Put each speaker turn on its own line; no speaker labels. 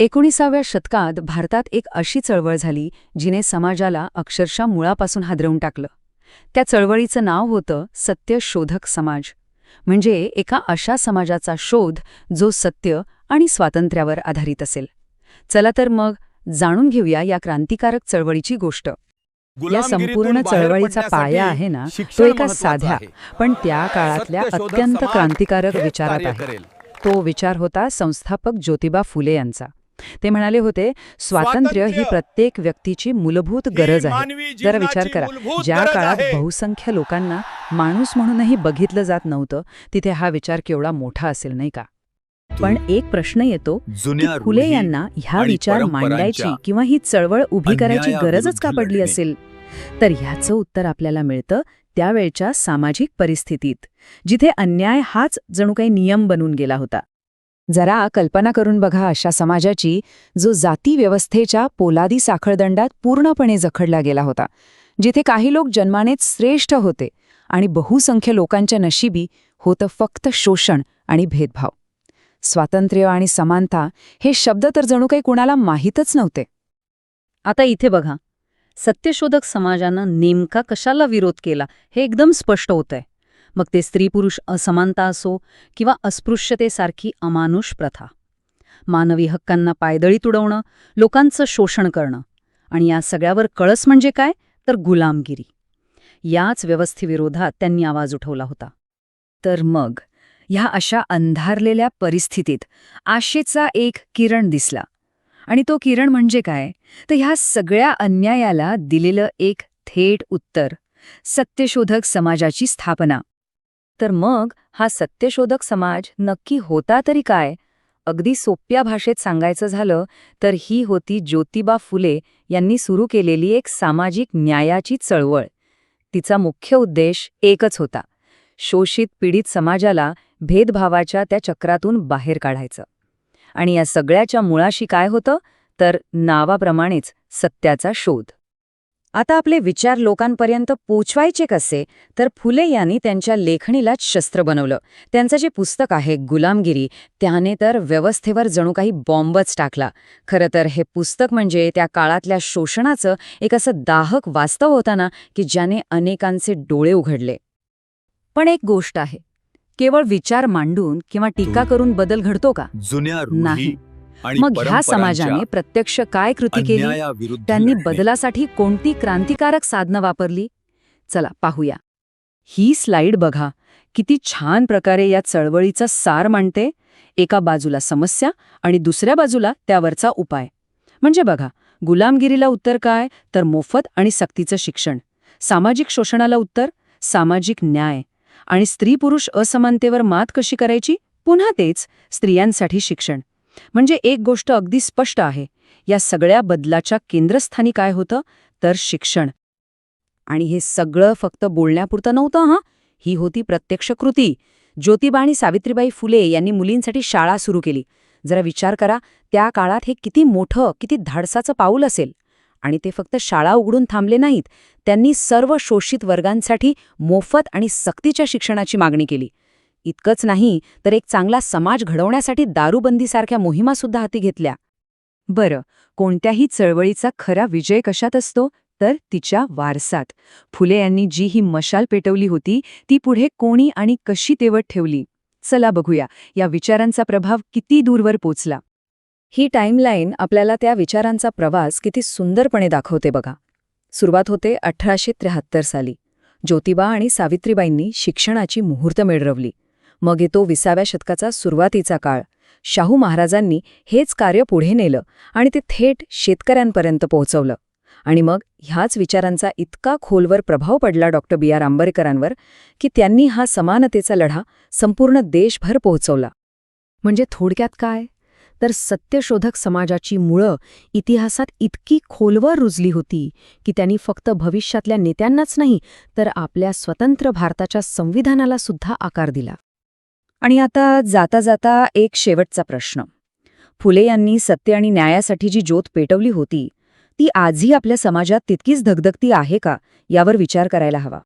19व्या शतकात भारतात एक अशी चळवळ झाली जिने समाजाला अक्षरशः मुळापासून हादरवून टाकलं. त्या चळवळीचं नाव होतं सत्यशोधक समाज. म्हणजे एका अशा समाजाचा शोध जो सत्य आणि स्वातंत्र्यावर आधारित असेल. चला तर मग जाणून घेऊया या क्रांतिकारक चळवळीची गोष्ट. या संपूर्ण चळवळीचा पाया आहे ना, तो एका साध्या पण त्या काळातल्या अत्यंत क्रांतिकारक विचारात आहे. तो विचार होता संस्थापक ज्योतिबा फुले यांचा. ते म्हणाले होते, स्वातंत्र्य ही प्रत्येक व्यक्तीची मूलभूत गरज आहे. जरा विचार करा, ज्या काळात बहुसंख्य लोकांना माणूस म्हणूनही बघितलं जात नव्हतं, तिथे हा विचार केवढा मोठा असेल, नाही का? पण एक प्रश्न येतो की फुले यांना ह्या विचार मांडायची किंवा ही चळवळ उभी करायची गरजच का पडली असेल? तर ह्याचं उत्तर आपल्याला मिळतं त्यावेळच्या सामाजिक परिस्थितीत, जिथे अन्याय हाच जणू काही नियम बनून गेला होता. जरा कल्पना करून बघा अशा समाजाची, जो जाती व्यवस्थेच्या पोलादी साखळदंडात पूर्णपणे जखडला गेला होता, जिथे काही लोक जन्मानेच श्रेष्ठ होते आणि बहुसंख्य लोकांच्या नशिबी होतं फक्त शोषण आणि भेदभाव. स्वातंत्र्य आणि समानता हे शब्द तर जणू काही कुणाला माहीतच नव्हते.
आता इथे बघा, सत्यशोधक समाजानं नेमका कशाला विरोध केला हे एकदम स्पष्ट होतंय. मग ते स्त्री-पुरुष असमानता असो किंवा अस्पृश्यतेसारखी अमानुष प्रथा, मानवी हक्कांना पायदळी तुडवणं, लोकांचं शोषण करणं, आणि या सगळ्यावर कळस म्हणजे काय, तर गुलामगिरी. याच व्यवस्थेविरोधात त्यांनी आवाज उठवला होता.
तर मग ह्या अशा अंधारलेल्या परिस्थितीत आशेचा एक किरण दिसला. आणि तो किरण म्हणजे काय, तर ह्या सगळ्या अन्यायाला दिलेलं एक थेट उत्तर, सत्यशोधक समाजाची स्थापना. तर मग हा सत्यशोधक समाज नक्की होता तरी काय? अगदी सोप्या भाषेत सांगायचं झालं तर ही होती ज्योतिबा फुले यांनी सुरू केलेली एक सामाजिक न्यायाची चळवळ. तिचा मुख्य उद्देश एकच होता, शोषित पीडित समाजाला भेदभावाच्या त्या चक्रातून बाहेर काढायचं. आणि या सगळ्याच्या मुळाशी काय होतं, तर नावाप्रमाणेच सत्याचा शोध. आता आपले विचार लोकांपर्यंत पोचवायचे कसे, तर फुले यांनी त्यांच्या लेखणीलाच शस्त्र बनवलं. त्यांचं जे पुस्तक आहे गुलामगिरी, त्याने तर व्यवस्थेवर जणू काही बॉम्बच टाकला. खरं तर हे पुस्तक म्हणजे त्या काळातल्या शोषणाचं एक असं दाहक वास्तव होतं ना, की ज्याने अनेकांचे डोळे उघडले. पण एक गोष्ट आहे, केवळ विचार मांडून किंवा टीका करून बदल घडतो का? नाही. मग ह्या समाजाने प्रत्यक्ष काय कृती केली, त्यांनी बदलासाठी कोणती क्रांतिकारक साधनं वापरली? चला पाहूया. ही स्लाइड बघा, किती छान प्रकारे या चळवळीचा सार मांडते. एका बाजूला समस्या आणि दुसऱ्या बाजूला त्यावरचा उपाय. म्हणजे बघा, गुलामगिरीला उत्तर काय, तर मोफत आणि सक्तीचं शिक्षण. सामाजिक शोषणाला उत्तर सामाजिक न्याय. आणि स्त्री-पुरुष असमानतेवर मात कशी करायची, पुन्हा तेच स्त्रियांसाठी शिक्षण. म्हणजे एक गोष्ट अगदी स्पष्ट आहे, या सगळ्या बदलाच्या केंद्रस्थानी काय होतं, तर शिक्षण. आणि हे सगळं फक्त बोलण्यापुरतं नव्हतं हां, ही होती प्रत्यक्ष कृती. ज्योतिबा आणि सावित्रीबाई फुले यांनी मुलींसाठी शाळा सुरू केली. जरा विचार करा, त्या काळात हे किती मोठं, किती धाडसाचं पाऊल असेल. आणि ते फक्त शाळा उघडून थांबले नाहीत, त्यांनी सर्व शोषित वर्गांसाठी मोफत आणि सक्तीच्या शिक्षणाची मागणी केली. इतकंच नाही, तर एक चांगला समाज घडवण्यासाठी दारूबंदीसारख्या मोहिमासुद्धा हाती घेतल्या. बरं, कोणत्याही चळवळीचा खरा विजय कशात असतो, तर तिच्या वारसात. फुले यांनी जी ही मशाल पेटवली होती, ती पुढे कोणी आणि कशी तेवत ठेवली. चला बघूया, या विचारांचा प्रभाव किती दूरवर पोचला. ही टाईमलाईन आपल्याला त्या विचारांचा प्रवास किती सुंदरपणे दाखवते बघा. सुरुवात होते 1873 साली. ज्योतिबा आणि सावित्रीबाईंनी शिक्षणाची मुहूर्त मिळवली. मग येतो 20व्या शतकाचा सुरुवातीचा काळ. शाहू महाराजांनी हेच कार्य पुढे नेलं आणि ते थेट शेतकऱ्यांपर्यंत पोहोचवलं. आणि मग ह्याच विचारांचा इतका खोलवर प्रभाव पडला डॉक्टर बी. आर. आंबेडकरांवर, की त्यांनी हा समानतेचा लढा संपूर्ण देशभर पोहोचवला. म्हणजे थोडक्यात काय, तर सत्यशोधक समाजाची मुळं इतिहासात इतकी खोलवर रुजली होती की त्यांनी फक्त भविष्यातल्या नेत्यांनाच नाही, तर आपल्या स्वतंत्र भारताच्या संविधानाला सुद्धा आकार दिला. आणि आता जाता जाता एक शेवटचा प्रश्न. फुले यांनी सत्य आणि न्यायासाठी जी ज्योत पेटवली होती, ती आजही आपल्या समाजात तितकीच धगधगती आहे का, यावर विचार करायला हवा.